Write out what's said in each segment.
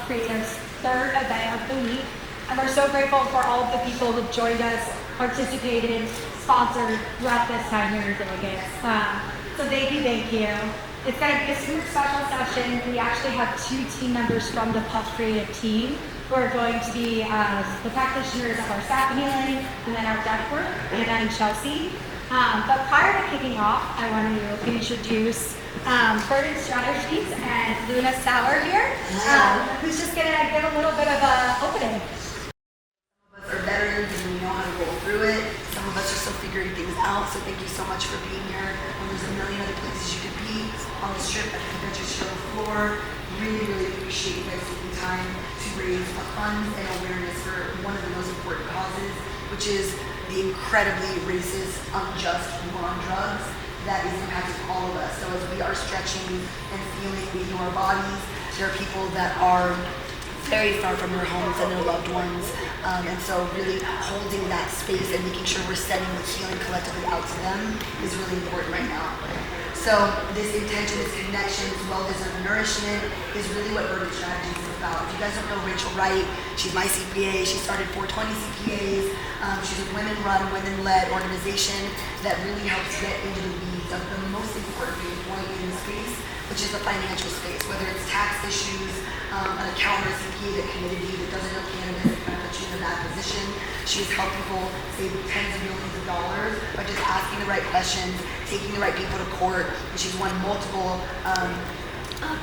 Puff Creative's third event of the week. And we're so grateful for all of the people who've joined us, participated, sponsored throughout this time here in Vegas. So thank you, thank you. It's going to be a super special session. We actually have 2 team members from the Puff Creative team who are going to be the practitioners of our staff healing and then our death work, and then Chelsea. But prior to kicking off, I want to introduce Burden Strategies and Luna Sauer here, who's just going to give a little bit of an opening. Some of us are veterans and we know how to roll through it. Some of us are still figuring things out, so thank you so much for being here. And there's a million other places you could be on this trip at the convention show floor. Really, really appreciate you guys taking time to raise funds and awareness for one of the most important causes, which is the incredibly racist, unjust war on drugs that is impacting all of us. So as we are stretching and feeling, we know our bodies, there are people that are very far from their homes and their loved ones. And so really holding that space and making sure we're sending the healing collectively out to them is really important right now. So this intention, this connection, this well-deserved nourishment is really what Burden Strategies is about. If you guys don't know Rachel Wright, she's my CPA. She started 420 CPAs. She's a women-run, women-led organization that really helps get into the weeds of the most important point in the space, which is the financial space, whether it's tax issues, an accountant or CPA that committed you that doesn't know cannabis and kind of puts you in a bad position. She has helped people save tens of millions of dollars by just asking the right questions, taking the right people to court, and she's won multiple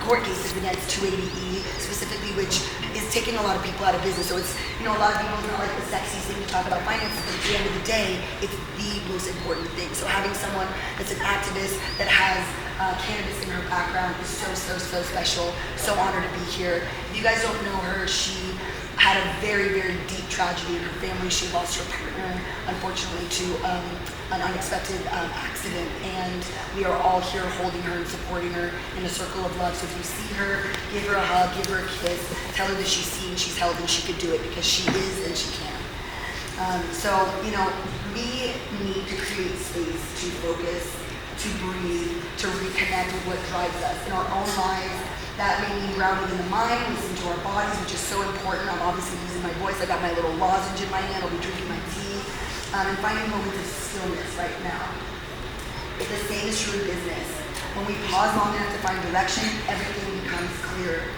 court cases against 280E specifically, which is taking a lot of people out of business. So it's, a lot of people, it's not like the sexiest thing to talk about finances, but at the end of the day, it's the most important thing. So having someone that's an activist that has cannabis in her background is so, so, so special. So honored to be here. If you guys don't know her, she had a very, very deep tragedy in her family. She lost her partner, unfortunately, to an unexpected accident, and we are all here holding her and supporting her in a circle of love. So if you see her, give her a hug, give her a kiss, tell her that she's seen, she's held, and she could do it because she is and she can. We need to create space to focus, to breathe, to reconnect with what drives us in our own lives. That may mean grounding in the mind, listening to our bodies, which is so important. I'm obviously using my voice. I got my little lozenge in my hand. I'll be drinking my tea. And finding moments of stillness right now. The same is true in business. When we pause long enough to find direction, everything becomes clearer.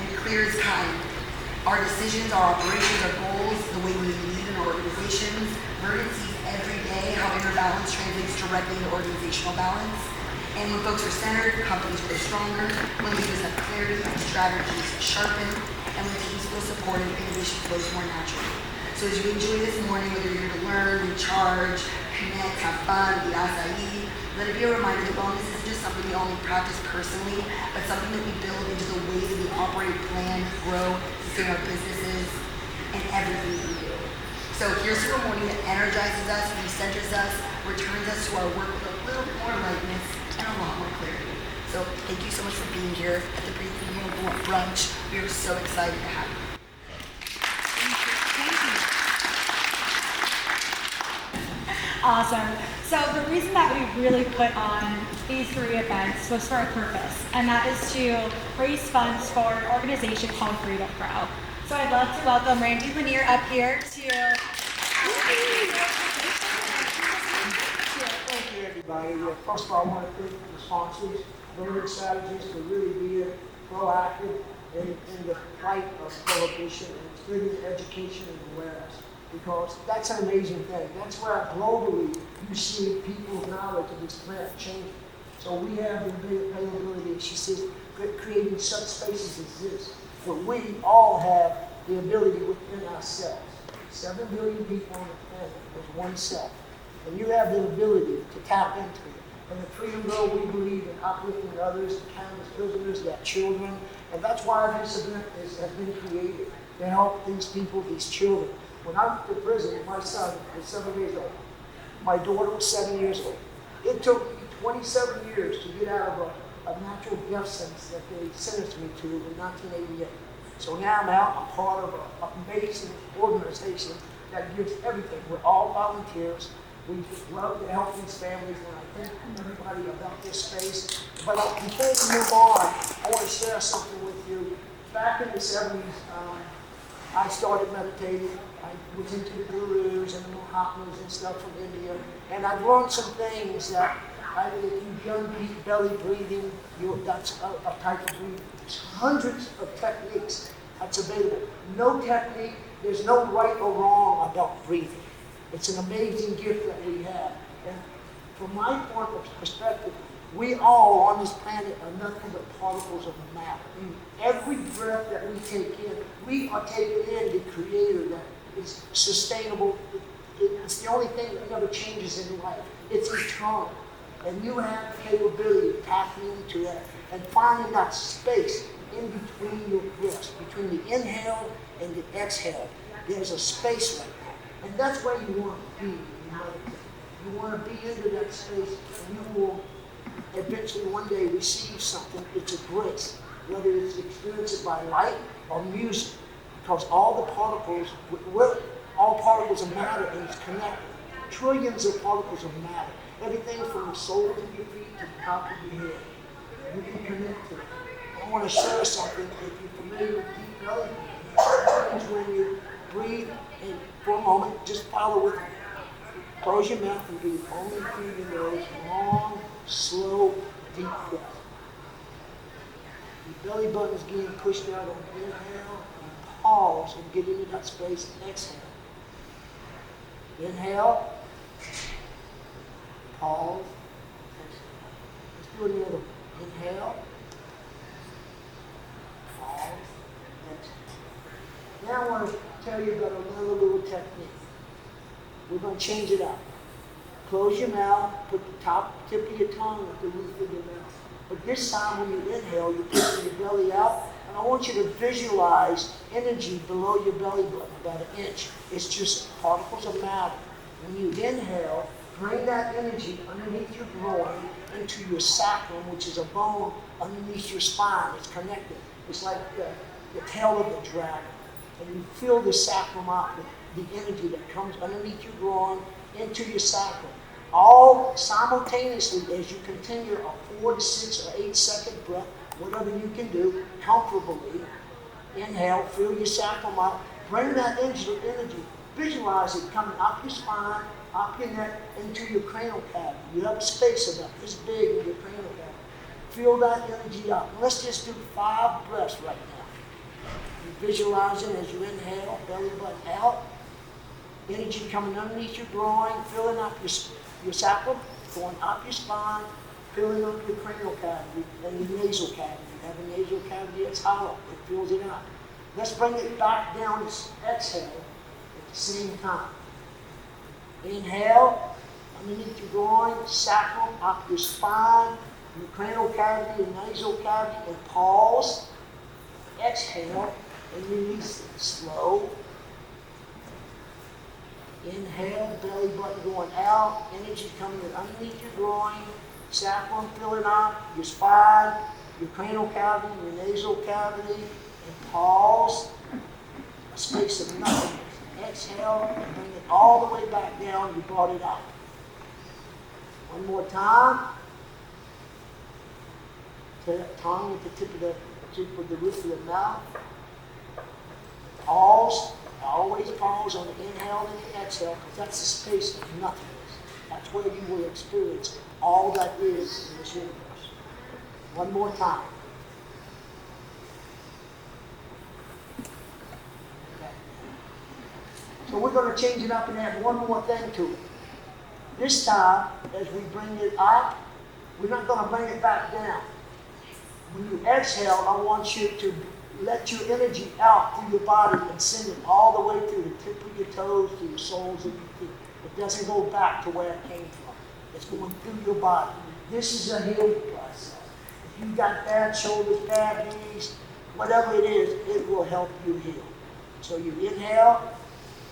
And clear is kind. Our decisions, our operations, our goals, the way we lead in our organizations, Burden sees every day how inner balance translates directly into organizational balance. And when folks are centered, companies grow stronger. When leaders have clarity, strategies sharpen. And when teams feel supported, innovation flows more naturally. So as you enjoy this morning, whether you're here to learn, recharge, connect, have fun, eat acai, let it be a reminder that wellness isn't just something we only practice personally, but something that we build into the ways that we operate, plan, grow, sustain our businesses, and everything we do. So here's to a morning that energizes us, recenters us, returns us to our work with a little more lightness and a lot more clarity. So thank you so much for being here at the Breathing Room Brunch. We are so excited to have you. Awesome. So the reason that we really put on these 3 events was for a purpose, and that is to raise funds for an organization called Freedom Grow. So I'd love to welcome Randy Lanier up here to... Thank you, everybody. First of all, I want to thank the sponsors, Burden Strategies, for really being proactive in the fight of prohibition and spreading education and awareness. Because that's an amazing thing. That's where globally you see people's knowledge of this plant changing. So we have the availability, as she said, creating such spaces as this, where we all have the ability within ourselves. 7 billion people on the planet with one cell. And you have the ability to tap into it. And the Freedom Grow, we believe in uplifting others, cannabis prisoners, their children. And that's why this event has been created, to help these people, these children. When I went to prison, my son was 7 years old. My daughter was 7 years old. It took me 27 years to get out of a natural death sentence that they sentenced me to in 1988. So now I'm out, I'm part of an amazing organization that gives everything. We're all volunteers. We just love to help these families, and I thank everybody about this space. But before we move on, I want to share something with you. back in the 70s, I started meditating. I was into the gurus and the Mahatmas and stuff from India. And I've learned some things that if you've done deep belly breathing, that's a type of breathing. There's hundreds of techniques that's available. No technique, there's no right or wrong about breathing. It's an amazing gift that we have. And from my point of perspective, we all on this planet are nothing but particles of matter. Every breath that we take in, we are taking in the creator that is sustainable. It's the only thing that never changes in life. It's eternal. And you have the capability of tapping into that and finding that space in between your breaths, between the inhale and the exhale. There's a space right there. And that's where you want to be in meditation. You want to be into that space, and you will eventually one day receive something. It's a grace, whether it's experienced by light or music, because all the particles, all particles of matter, and it's connected. Trillions of particles of matter. Everything from the soles of your feet to the top of your head. You can connect to it. I want to share something. If you're familiar with deep belly breathing, when you breathe, and for a moment, just follow with me. Close your mouth and breathe only through your nose. Long, slow, deep breath. Your belly button is getting pushed out on inhale. And pause and get into that space and exhale. Inhale. Pause. Exhale. Let's do another. Inhale. Pause. Exhale. Now I want to tell you about another little technique. We're going to change it up. Close your mouth, put the top tip of your tongue at the roof of your mouth. But this time when you inhale, you're pushing your belly out, and I want you to visualize energy below your belly button, about an inch. It's just particles of matter. When you inhale, bring that energy underneath your groin into your sacrum, which is a bone underneath your spine. It's connected. It's like the tail of the dragon. And you fill the sacrum up with the energy that comes underneath your groin into your sacrum. All simultaneously as you continue a 4 to 6 or 8 second breath, whatever you can do, comfortably. Inhale, fill your sacrum up, bring that energy, visualize it coming up your spine, up your neck, into your cranial cavity. You have a space about this big in your cranial cavity. Fill that energy up. Let's just do 5 breaths right now. You visualize it as you inhale, belly button out. Energy coming underneath your groin, filling up your sacrum, going up your spine, filling up your cranial cavity and your nasal cavity. You have a nasal cavity that's hollow. It fills it up. Let's bring it back down, exhale at the same time. Inhale, underneath your groin, sacrum, up your spine, your cranial cavity, your nasal cavity, and pause. Exhale and release it. Slow. Inhale, belly button going out, energy coming in underneath your groin, sacrum filling up, your spine, your cranial cavity, your nasal cavity, and pause. A space of nothing. Exhale and bring it all the way back down. You brought it up. One more time. Tongue at the tip of the roof of the mouth. Pause. Always pause on the inhale and the exhale, because that's the space of nothingness. That's where you will experience all that is in this universe. One more time. Okay. So we're going to change it up and add one more thing to it. This time, as we bring it up, we're not going to bring it back down. When you exhale, I want you to let your energy out through your body and send it all the way through the tip of your toes to the soles of your feet. It doesn't go back to where it came from. It's going through your body. This is a healing process. If you've got bad shoulders, bad knees, whatever it is, it will help you heal. So you inhale,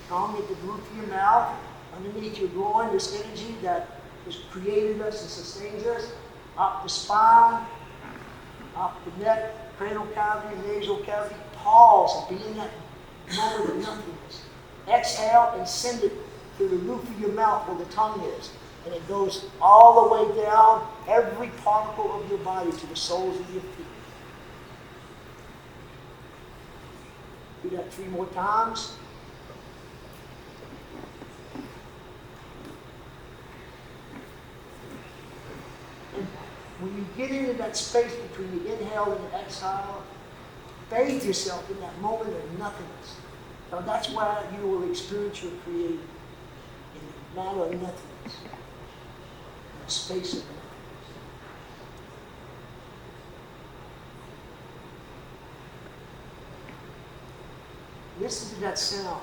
tongue at the roof of your mouth, underneath your groin, this energy that has created us and sustains us, up the spine, up the neck, cranial cavity, nasal cavity. Pause and be in that moment of nothingness. Exhale and send it through the roof of your mouth where the tongue is. And it goes all the way down every particle of your body to the soles of your feet. Do that 3 more times. And when you get into that space between the inhale and the exhale, bathe yourself in that moment of nothingness. Now that's why you will experience your creative in the matter of nothingness, in the space of nothingness. Listen to that sound.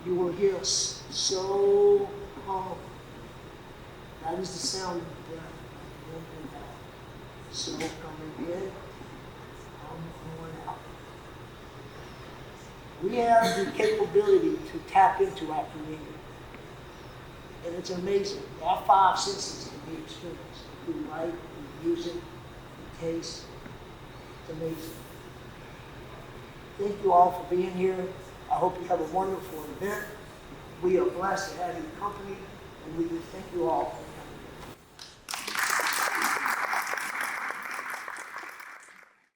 You will hear so calm. That is the sound of the breath. In and out. So coming in, going out. We have the capability to tap into our creator. And it's amazing. Our 5 senses can be experienced through light, through music, through taste. It's amazing. Thank you all for being here. I hope you have a wonderful event. We are blessed to have your company, and we thank you all.